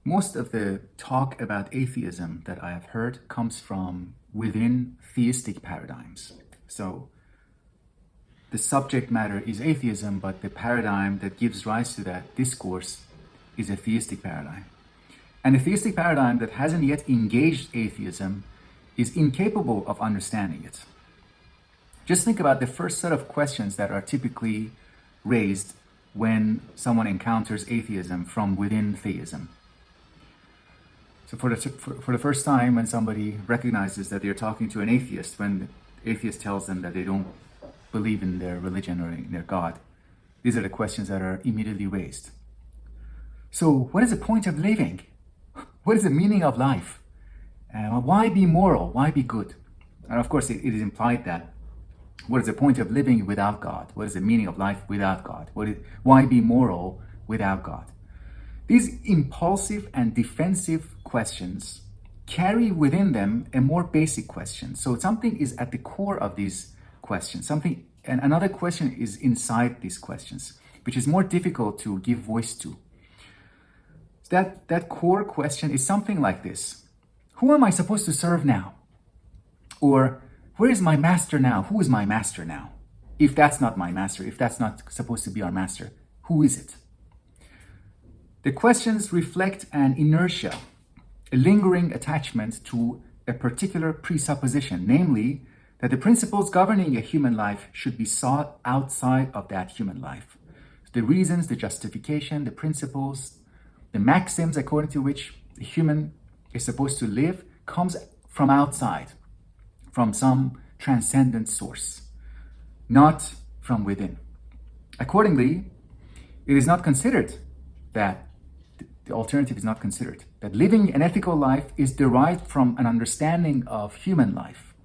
Most of the talk about atheism that I have heard comes from within theistic paradigms. So the subject matter is atheism, but the paradigm that gives rise to that discourse is a theistic paradigm. And a theistic paradigm that hasn't yet engaged atheism is incapable of understanding it. Just think about the first set of questions that are typically raised when someone encounters atheism from within theism. So for the first time, when somebody recognizes that they're talking to an atheist, when the atheist tells them that they don't believe in their religion or in their God, these are the questions that are immediately raised. So what is the point of living? What is the meaning of life? Why be moral? Why be good? And of course, it is implied that what is the point of living without God? What is the meaning of life without God? Why be moral without God? These impulsive and defensive questions carry within them a more basic question. So something is at the core of these questions. And another question is inside these questions, which is more difficult to give voice to. That core question is something like this: who am I supposed to serve now? Or where is my master now? Who is my master now? If that's not my master, if that's not supposed to be our master, who is it? The questions reflect an inertia, a lingering attachment to a particular presupposition, namely that the principles governing a human life should be sought outside of that human life. The reasons, the justification, the principles, the maxims according to which the human is supposed to live comes from outside, from some transcendent source, not from within. Accordingly, it is not considered that the alternative is not considered, that living an ethical life is derived from an understanding of human life.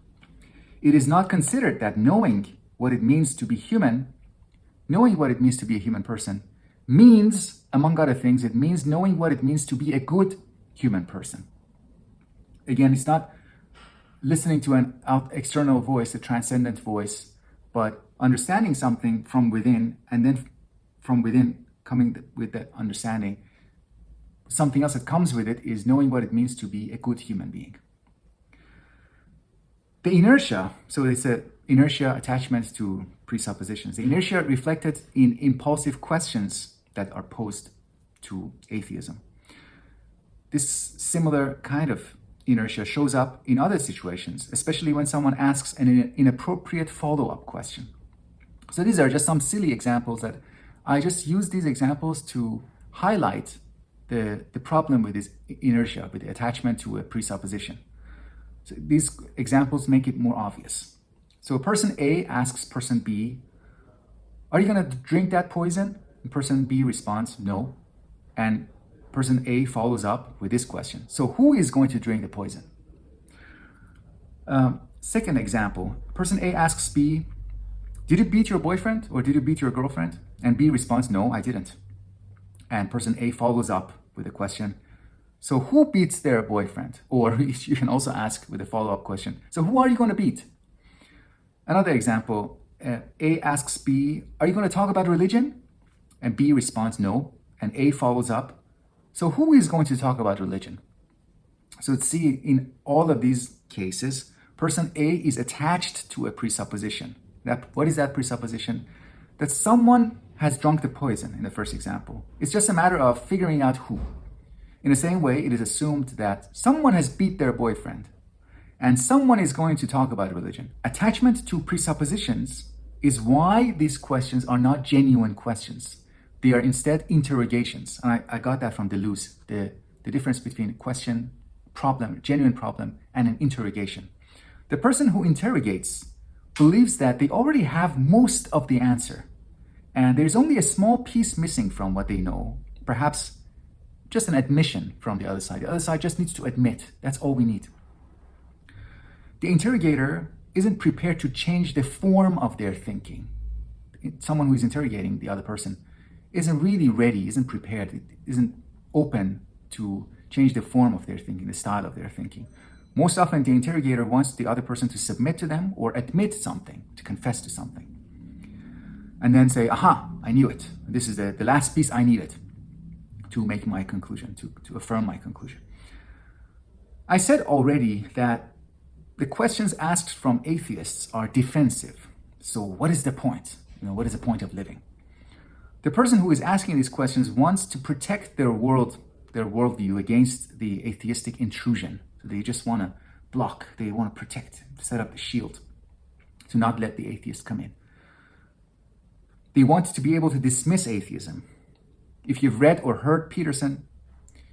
It is not considered that knowing what it means to be human, knowing what it means to be a human person, means, among other things, it means knowing what it means to be a good human person. Again, it's not listening to an external voice, a transcendent voice, but understanding something from within, and then from within coming with that understanding. Something else that comes with it is knowing what it means to be a good human being. The inertia, so it's an inertia attachment to presuppositions. The inertia reflected in impulsive questions that are posed to atheism. This similar kind of inertia shows up in other situations, especially when someone asks an inappropriate follow-up question. So these are just some silly examples that I just use these examples to highlight the problem with this inertia, with the attachment to a presupposition. So these examples make it more obvious. So person A asks person B, are you going to drink that poison? And person B responds, no. And person A follows up with this question: so who is going to drink the poison? Second example, person A asks B, did you beat your boyfriend or did you beat your girlfriend? And B responds, no, I didn't. And person A follows up with a question: so who beats their boyfriend? Or you can also ask with a follow-up question: so who are you going to beat? Another example, A asks B, are you going to talk about religion? And B responds, no. And A follows up: so who is going to talk about religion? So see, in all of these cases, person A is attached to a presupposition. What is that presupposition? That someone has drunk the poison in the first example. It's just a matter of figuring out who. In the same way, it is assumed that someone has beat their boyfriend and someone is going to talk about religion. Attachment to presuppositions is why these questions are not genuine questions. They are instead interrogations. And I got that from Deleuze, the difference between a question, problem, genuine problem, and an interrogation. The person who interrogates believes that they already have most of the answer, and there's only a small piece missing from what they know, perhaps just an admission from the other side. The other side just needs to admit. That's all we need. The interrogator isn't prepared to change the form of their thinking. Someone who is interrogating the other person isn't really ready, isn't prepared, isn't open to change the form of their thinking, the style of their thinking. Most often, the interrogator wants the other person to submit to them or admit something, to confess to something, and then say, aha, I knew it. This is the last piece I needed. to make my conclusion, to affirm my conclusion. I said already that the questions asked from atheists are defensive. So what is the point? What is the point of living? The person who is asking these questions wants to protect their worldview against the atheistic intrusion. So they just want to block, they want to protect, set up a shield to not let the atheist come in. They want to be able to dismiss atheism. If you've read or heard Peterson,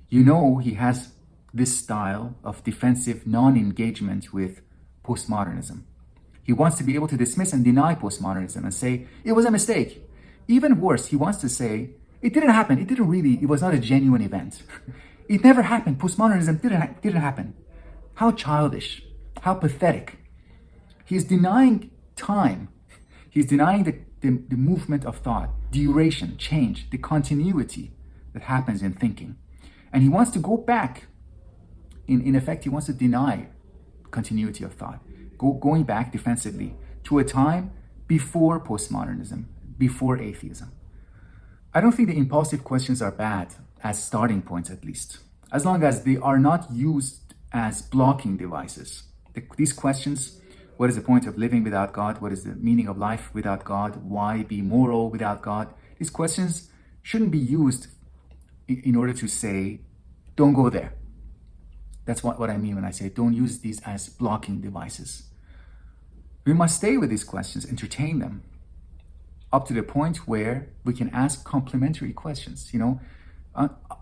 you know he has this style of defensive non-engagement with postmodernism. He wants to be able to dismiss and deny postmodernism and say, it was a mistake. Even worse, he wants to say, it didn't happen. It was not a genuine event. It never happened. Postmodernism didn't happen. How childish, how pathetic. He's denying time. He's denying the movement of thought, duration, change, the continuity that happens in thinking. And he wants to go back. In effect, he wants to deny continuity of thought, going back defensively to a time before postmodernism, before atheism. I don't think the impulsive questions are bad, as starting points at least, as long as they are not used as blocking devices. These questions, what is the point of living without God? What is the meaning of life without God? Why be moral without God? These questions shouldn't be used in order to say, don't go there. That's what I mean when I say don't use these as blocking devices. We must stay with these questions, entertain them, up to the point where we can ask complementary questions.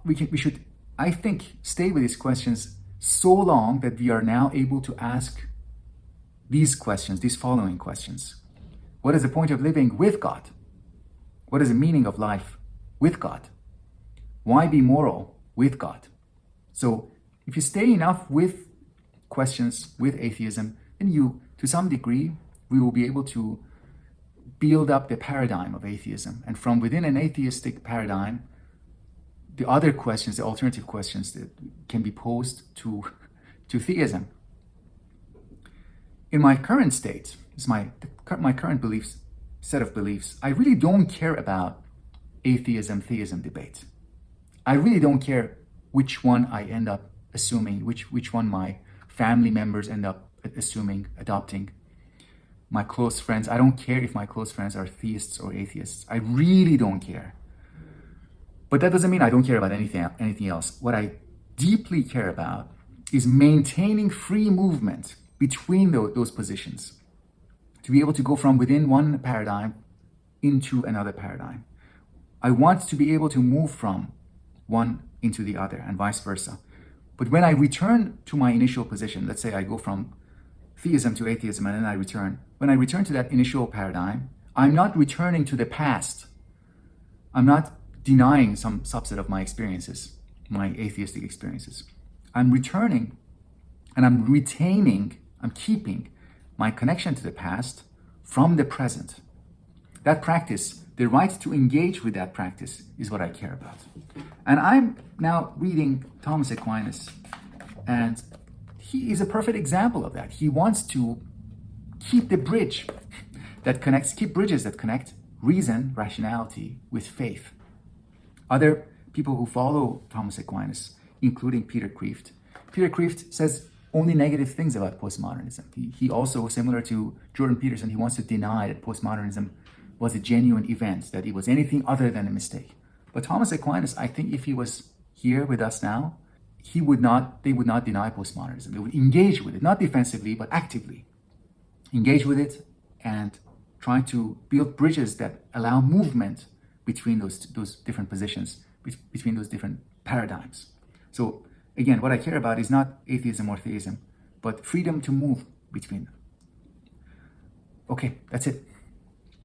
We should, I think, stay with these questions so long that we are now able to ask these questions, these following questions. What is the point of living with God? What is the meaning of life with God? Why be moral with God? So if you stay enough with questions, with atheism, then to some degree, we will be able to build up the paradigm of atheism. And from within an atheistic paradigm, the other questions, the alternative questions that can be posed to theism. In my current state, my current set of beliefs, I really don't care about atheism-theism debate. I really don't care which one I end up assuming, which one my family members end up assuming, adopting. My close friends, I don't care if my close friends are theists or atheists. I really don't care. But that doesn't mean I don't care about anything else. What I deeply care about is maintaining free movement between those positions, to be able to go from within one paradigm into another paradigm. I want to be able to move from one into the other and vice versa. But when I return to my initial position, let's say I go from theism to atheism and then I return. When I return to that initial paradigm, I'm not returning to the past. I'm not denying some subset of my experiences, my atheistic experiences. I'm returning and I'm keeping my connection to the past from the present. That practice, the right to engage with that practice, is what I care about. And I'm now reading Thomas Aquinas, and he is a perfect example of that. He wants to keep bridges that connect reason, rationality, with faith. Other people who follow Thomas Aquinas, including Peter Kreeft. Peter Kreeft says only negative things about postmodernism. He also, similar to Jordan Peterson, he wants to deny that postmodernism was a genuine event, that it was anything other than a mistake. But Thomas Aquinas, I think if he was here with us now, they would not deny postmodernism. They would engage with it, not defensively, but actively. Engage with it and try to build bridges that allow movement between those different positions, between those different paradigms. So again, what I care about is not atheism or theism, but freedom to move between them. Okay, that's it.